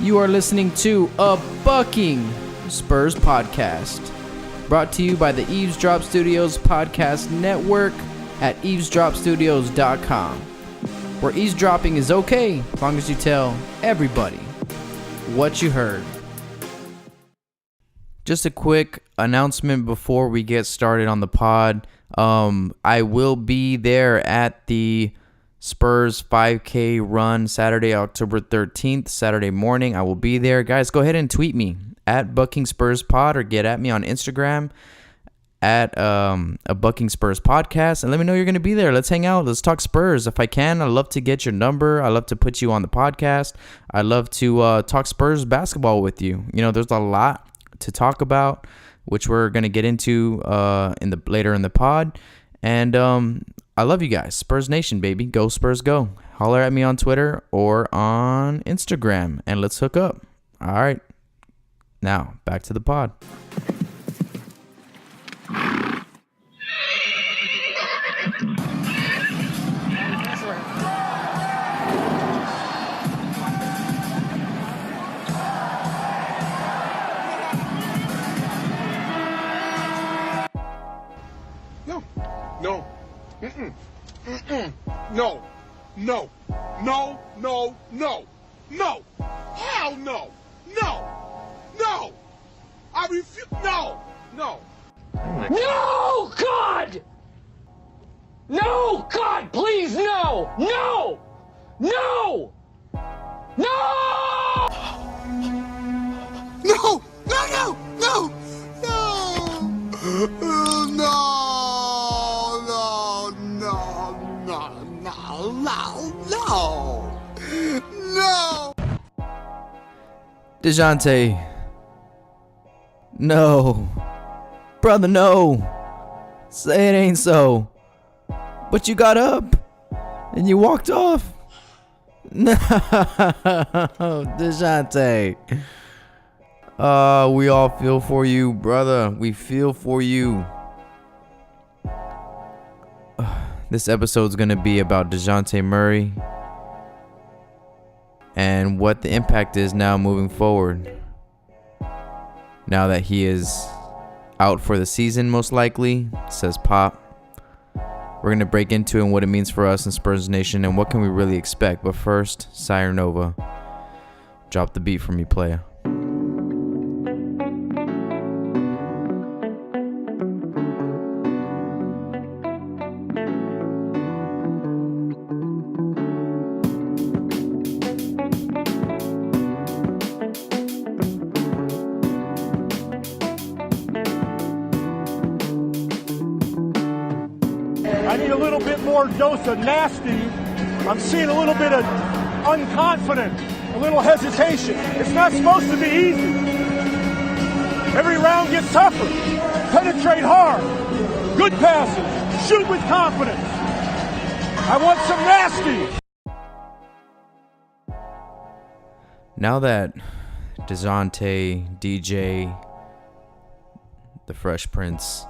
You are listening to a Bucking Spurs podcast, brought to you by the Eavesdrop Studios podcast network at eavesdropstudios.com, where eavesdropping is okay as long as you tell everybody what you heard. Just a quick announcement before we get started on the pod. I will be there at the Spurs 5K run Saturday, October 13th, Saturday morning. I will be there. Guys, go ahead and tweet me at Bucking Spurs Pod or get at me on Instagram at a Bucking Spurs podcast and let me know you're going to be there. Let's hang out. Let's talk Spurs. If I can, I'd love to get your number. I'd love to put you on the podcast. I'd love to talk Spurs basketball with you. You know, there's a lot to talk about, which we're going to get into later in the pod. And I love you guys. Spurs Nation, baby. Go Spurs, go. Holler at me on Twitter or on Instagram, and let's hook up. All right. Now, back to the pod. No. Mm-mm. Mm-mm. No. No. No. No. No. No. Hell no. No. No. I refuse. No. No. No, God! No, God, please, no! No! No! No! No. No. No. No. No. No. No! Dejounte. No. Brother, no. Say it ain't so. But you got up and you walked off. No, Dejounte. We all feel for you, brother. We feel for you. This episode's going to be about Dejounte Murray and what the impact is now moving forward. Now that he is out for the season, most likely, says Pop. We're going to break into it and what it means for us in Spurs Nation and what can we really expect. But first, Sire Nova. Drop the beat for me, playa. I need a little bit more dose of nasty. I'm seeing a little bit of unconfident, a little hesitation. It's not supposed to be easy. Every round gets tougher. Penetrate hard. Good passes. Shoot with confidence. I want some nasty. Now that Dejounte, DJ, the Fresh Prince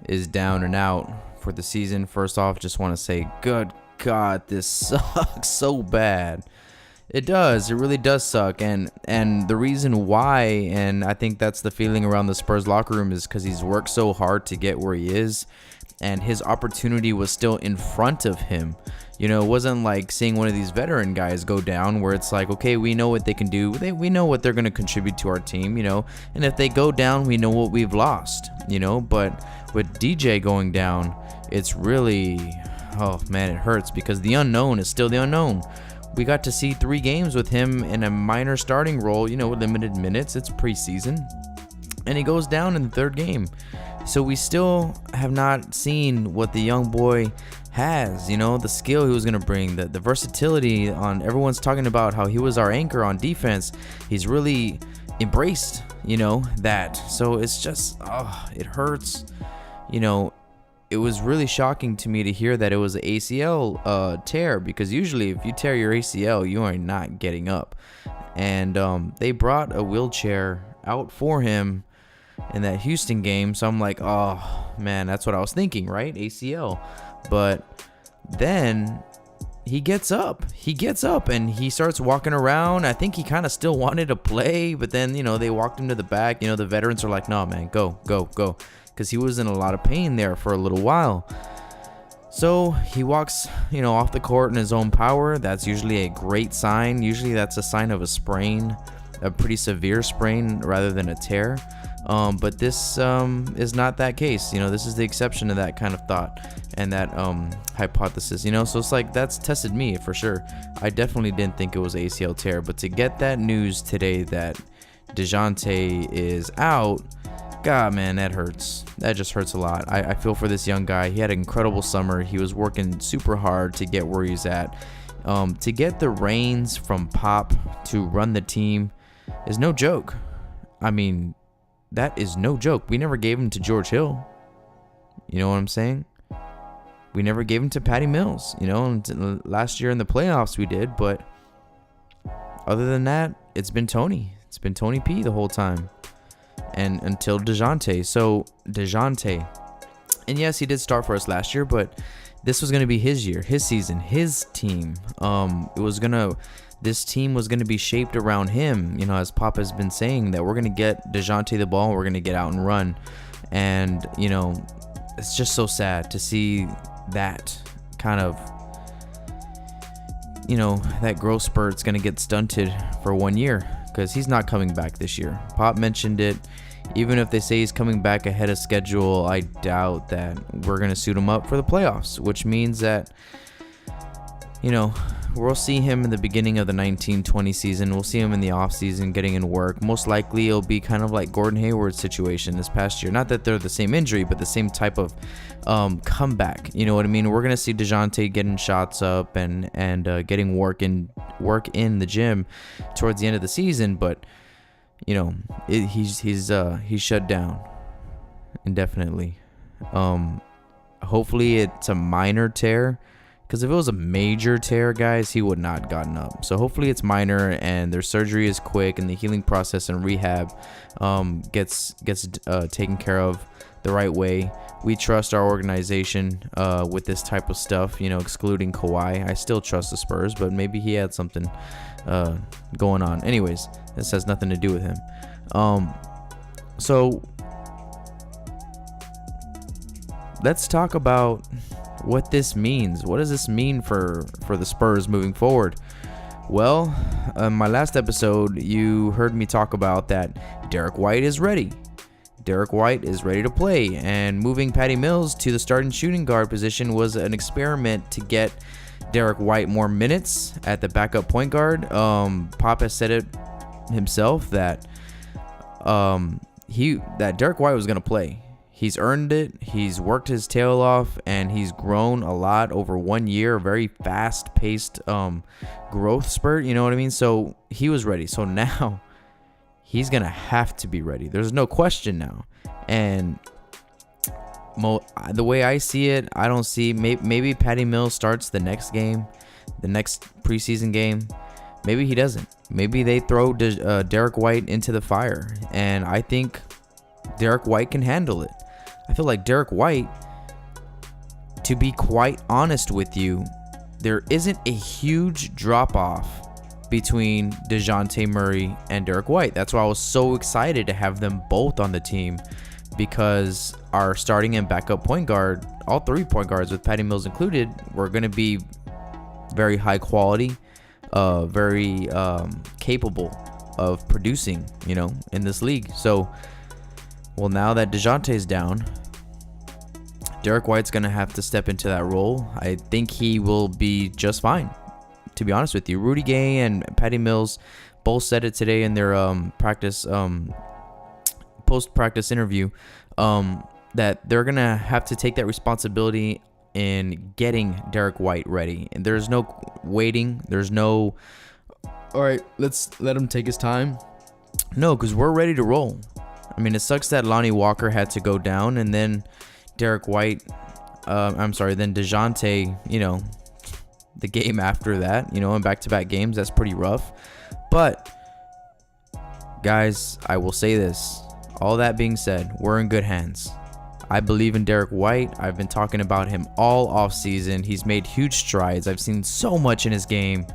is down and out for the season, first off, just want to say, good God, this sucks so bad. It does. It really does suck. And the reason why, and I think that's the feeling around the Spurs locker room, is because he's worked so hard to get where he is, and his opportunity was still in front of him. You know, it wasn't like seeing one of these veteran guys go down where it's like, okay, we know what they can do. We know what they're going to contribute to our team, you know. And if they go down, we know what we've lost, you know. But with DJ going down, it's really, oh man, it hurts because the unknown is still the unknown. We got to see 3 games with him in a minor starting role, you know, with limited minutes. It's preseason. And he goes down in the 3rd game. So we still have not seen what the young boy has, you know, the skill he was going to bring, the versatility on. Everyone's talking about how he was our anchor on defense. He's really embraced, you know, that. So it's just, it hurts. You know, it was really shocking to me to hear that it was an ACL tear, because usually if you tear your ACL, you are not getting up. And they brought a wheelchair out for him in that Houston game. So I'm like, oh man, that's what I was thinking, right? ACL. But then he gets up and he starts walking around. I think he kind of still wanted to play, but then, they walked him to the back. The veterans are like, no, man, go, because he was in a lot of pain there for a little while. So he walks, off the court in his own power. That's usually a great sign. Usually that's a sign of a sprain, a pretty severe sprain rather than a tear. But this is not that case. This is the exception to that kind of thought and that hypothesis. So it's like that's tested me for sure. I definitely didn't think it was ACL tear, but to get that news today that Dejounte is out, God, man, that hurts. That just hurts a lot. I feel for this young guy. He had an incredible summer. He was working super hard to get where he's at. To get the reins from Pop to run the team is no joke. I mean, that is no joke. We never gave him to George Hill. You know what I'm saying? We never gave him to Patty Mills. Last year in the playoffs we did, but other than that, it's been Tony. It's been Tony P the whole time. And until Dejounte. So Dejounte, and yes, he did start for us last year, but this was going to be his year, his season, his team. This team was going to be shaped around him. As Pop has been saying, that we're going to get Dejounte the ball, and we're going to get out and run. And it's just so sad to see that kind of, that growth spurt's going to get stunted for 1 year. Because he's not coming back this year. Pop mentioned it. Even if they say he's coming back ahead of schedule, I doubt that we're going to suit him up for the playoffs, which means that, we'll see him in the beginning of the 19-20 season. We'll see him in the offseason getting in work. Most likely it'll be kind of like Gordon Hayward's situation this past year. Not that they're the same injury, but the same type of comeback. You know what I mean? We're going to see Dejounte getting shots up and getting work in the gym towards the end of the season. But, he's shut down indefinitely. Hopefully it's a minor tear. Because if it was a major tear, guys, he would not have gotten up. So hopefully it's minor and their surgery is quick and the healing process and rehab gets taken care of the right way. We trust our organization with this type of stuff, excluding Kawhi. I still trust the Spurs, but maybe he had something going on. Anyways, this has nothing to do with him. So let's talk about what this means. What does this mean for the Spurs moving forward? Well, my last episode, you heard me talk about that Derek White is ready. Derek White is ready to play, and moving Patty Mills to the starting shooting guard position was an experiment to get Derek White more minutes at the backup point guard. Pop has said it himself that Derek White was going to play. He's earned it. He's worked his tail off, and he's grown a lot over 1 year. Very fast-paced growth spurt. You know what I mean? So he was ready. So now he's gonna have to be ready. There's no question now. And the way I see it, I don't see maybe Patty Mills starts the next game, the next preseason game. Maybe he doesn't. Maybe they throw Derek White into the fire, and I think Derek White can handle it. I feel like Derek White, to be quite honest with you, there isn't a huge drop-off between Dejounte Murray and Derek White. That's why I was so excited to have them both on the team, because our starting and backup point guard, all three point guards with Patty Mills included, were going to be very high quality, very capable of producing, in this league. So, well, now that Dejounte's down, Derek White's going to have to step into that role. I think he will be just fine, to be honest with you. Rudy Gay and Patty Mills both said it today in their post-practice interview, that they're going to have to take that responsibility in getting Derek White ready. And there's no waiting. There's no, all right, let's let him take his time. No, because we're ready to roll. I mean, it sucks that Lonnie Walker had to go down, and then Derek White, then Dejounte, the game after that, in back-to-back games, that's pretty rough. But, guys, I will say this. All that being said, we're in good hands. I believe in Derek White. I've been talking about him all off season. He's made huge strides. I've seen so much in his game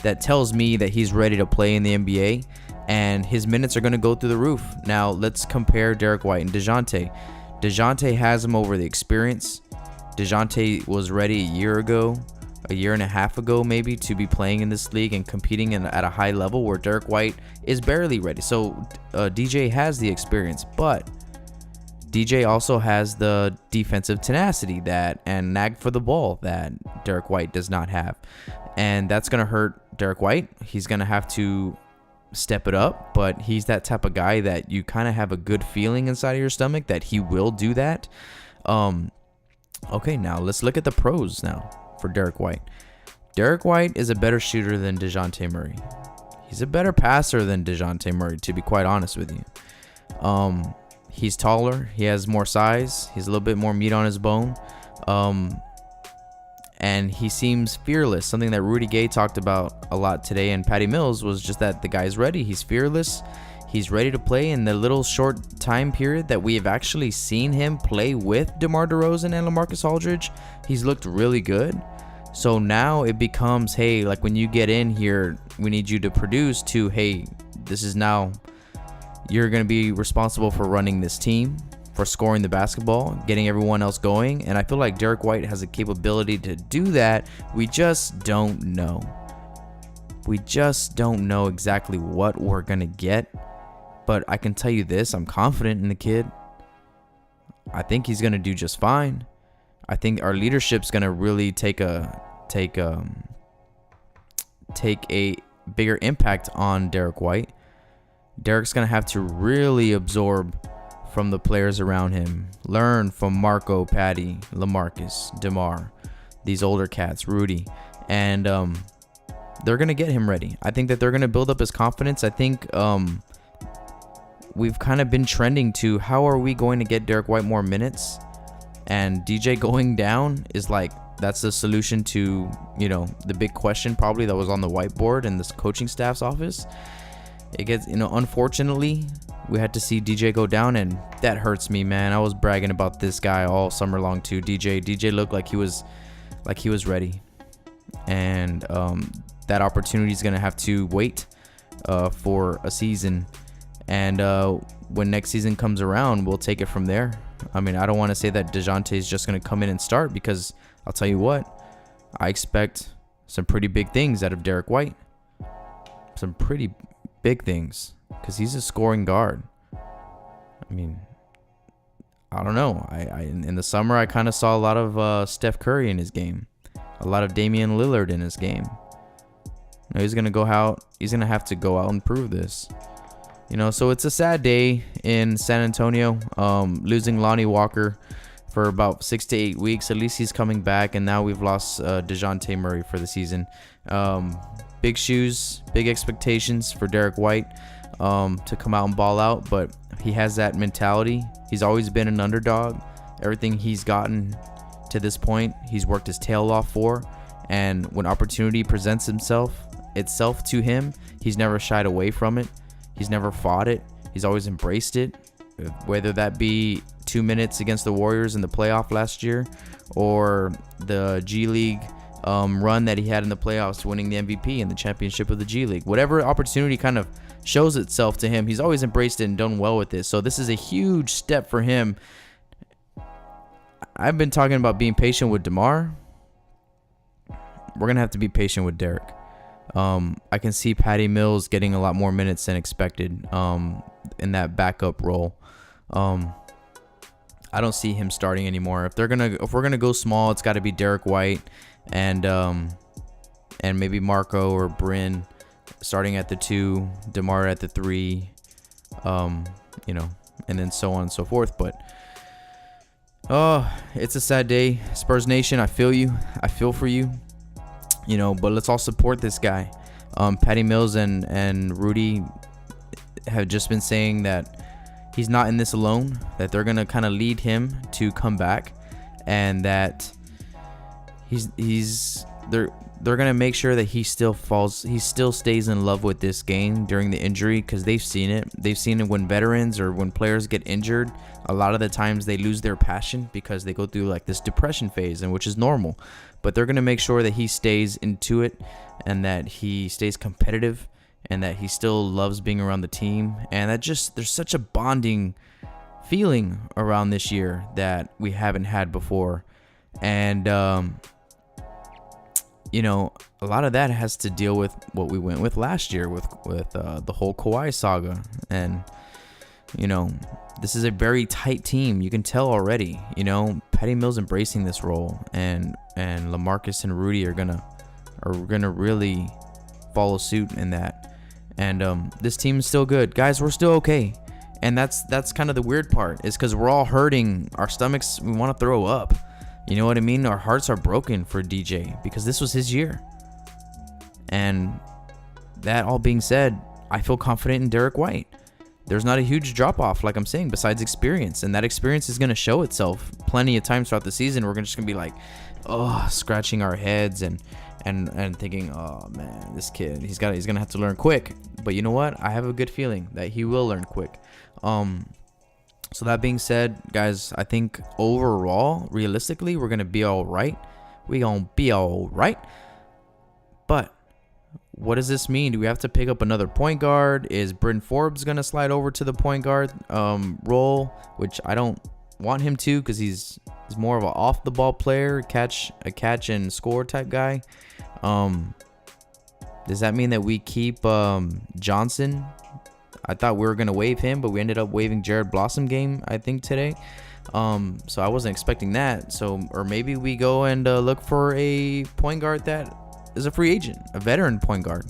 that tells me that he's ready to play in the NBA, and his minutes are going to go through the roof. Now, let's compare Derek White and Dejounte. Dejounte has him over the experience. Dejounte was ready a year and a half ago maybe, to be playing in this league and competing at a high level, where Derek White is barely ready. So DJ has the experience, but DJ also has the defensive tenacity and nag for the ball that Derek White does not have. And that's going to hurt Derek White. He's going to have to step it up, but he's that type of guy that you kind of have a good feeling inside of your stomach that he will do that. Okay, now let's look at the pros now for Derek White. Derek White is a better shooter than Dejounte Murray. He's a better passer than Dejounte Murray, to be quite honest with you. He's taller. He has more size. He's a little bit more meat on his bone. And he seems fearless. Something that Rudy Gay talked about a lot today, and Patty Mills, was just that the guy's ready. He's fearless. He's ready to play. In the little short time period that we have actually seen him play with DeMar DeRozan and LaMarcus Aldridge, he's looked really good. So now it becomes, hey, like when you get in here, we need you to produce, to, hey, this is now, you're going to be responsible for running this team, for scoring the basketball, getting everyone else going. And I feel like Derek White has a capability to do that. We just don't know. We just don't know exactly what we're going to get. But I can tell you this, I'm confident in the kid. I think he's going to do just fine. I think our leadership's going to really take a bigger impact on Derek White. Derek's going to have to really absorb from the players around him. Learn from Marco, Patty, LaMarcus, DeMar, these older cats, Rudy. And they're going to get him ready. I think that they're going to build up his confidence. I think we've kind of been trending to, how are we going to get Derek White more minutes? And DJ going down is like, that's the solution to, the big question probably that was on the whiteboard in this coaching staff's office. It gets, unfortunately, we had to see DJ go down, and that hurts me, man. I was bragging about this guy all summer long too. DJ looked like he was ready, and that opportunity is gonna have to wait for a season, and when next season comes around, we'll take it from there. I mean, I don't want to say that Dejounte is just gonna come in and start, because I'll tell you what, I expect some pretty big things out of Derek White. Some pretty big things, because he's a scoring guard. I mean, I don't know. I in the summer, I kind of saw a lot of Steph Curry in his game, a lot of Damian Lillard in his game. Now he's gonna go out. He's gonna have to go out and prove this. So it's a sad day in San Antonio. Losing Lonnie Walker for about 6 to 8 weeks. At least he's coming back, and now we've lost Dejounte Murray for the season. Big shoes, big expectations for Derek White to come out and ball out, but he has that mentality. He's always been an underdog. Everything he's gotten to this point, he's worked his tail off for, and when opportunity presents itself to him, he's never shied away from it. He's never fought it. He's always embraced it, whether that be 2 minutes against the Warriors in the playoff last year, or the G League run that he had in the playoffs, winning the MVP and the championship of the G League. Whatever opportunity kind of shows itself to him, he's always embraced it and done well with it. So this is a huge step for him. I've been talking about being patient with DeMar. We're going to have to be patient with Derek. I can see Patty Mills getting a lot more minutes than expected in that backup role. I don't see him starting anymore. If we're gonna go small, it's got to be Derek White and maybe Marco or Bryn starting at the 2, DeMar at the 3, and then so on and so forth. But it's a sad day, Spurs Nation. I feel you. I feel for you. But let's all support this guy. Patty Mills and Rudy have just been saying that he's not in this alone, that they're going to kind of lead him to come back, and that they're gonna make sure that he still stays in love with this game during the injury, because they've seen it when veterans or when players get injured. A lot of the times they lose their passion because they go through like this depression phase, and which is normal. But they're gonna make sure that he stays into it and that he stays competitive and that he still loves being around the team, and that just there's such a bonding feeling around this year that we haven't had before. And you know, a lot of that has to deal with what we went with last year with the whole Kawhi saga. And, you know, this is a very tight team. You can tell already, you know, Patty Mills embracing this role, and LaMarcus and Rudy are gonna really follow suit in that. And this team is still good. Guys, we're still okay. And that's kind of the weird part, is because we're all hurting. Our stomachs, we want to throw up. You know what I mean? Our hearts are broken for DJ because this was his year. And that all being said, I feel confident in Derek White. There's not a huge drop-off, like I'm saying, besides experience. And that experience is going to show itself plenty of times throughout the season. We're just going to be like, scratching our heads and thinking, oh, man, this kid, he's going to have to learn quick. But you know what? I have a good feeling that he will learn quick. So that being said, guys, I think overall, realistically, we're going to be all right. We're going to be all right. But what does this mean? Do we have to pick up another point guard? Is Bryn Forbes going to slide over to the point guard role, which I don't want him to, because he's more of an off-the-ball player, a catch and score type guy. Does that mean that we keep Johnson? I thought we were going to waive him, but we ended up waiving Jared Blossom game, I think, today. So I wasn't expecting that. Or maybe we go and look for a point guard that is a free agent, a veteran point guard.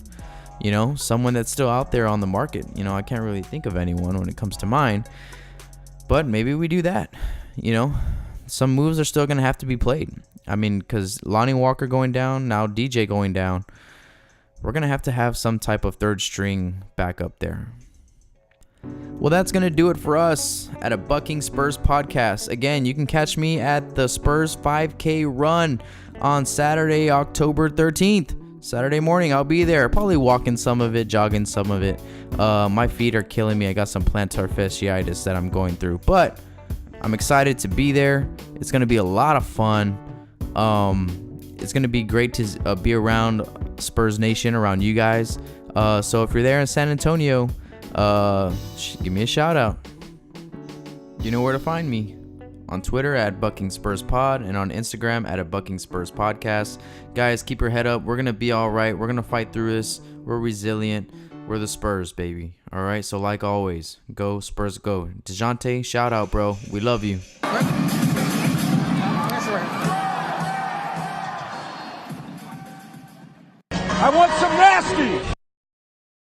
You know, someone that's still out there on the market. You know, I can't really think of anyone when it comes to mind. But maybe we do that. You know, some moves are still going to have to be played. I mean, because Lonnie Walker going down, now DJ going down. We're going to have some type of third string back up there. Well, that's going to do it for us at a Bucking Spurs podcast. Again, you can catch me at the Spurs 5K run on Saturday, October 13th. Saturday morning, I'll be there. Probably walking some of it, jogging some of it. My feet are killing me. I got some plantar fasciitis that I'm going through. But I'm excited to be there. It's going to be a lot of fun. It's going to be great to be around Spurs Nation, around you guys. So if you're there in San Antonio, give me a shout out. You know where to find me. On Twitter at Bucking Spurs Pod, and on Instagram at a Bucking Spurs Podcast. Guys, keep your head up. We're going to be all right. We're going to fight through this. We're resilient. We're the Spurs, baby. All right. So like always, go Spurs, go. Dejounte, shout out, bro. We love you. I want some nasty.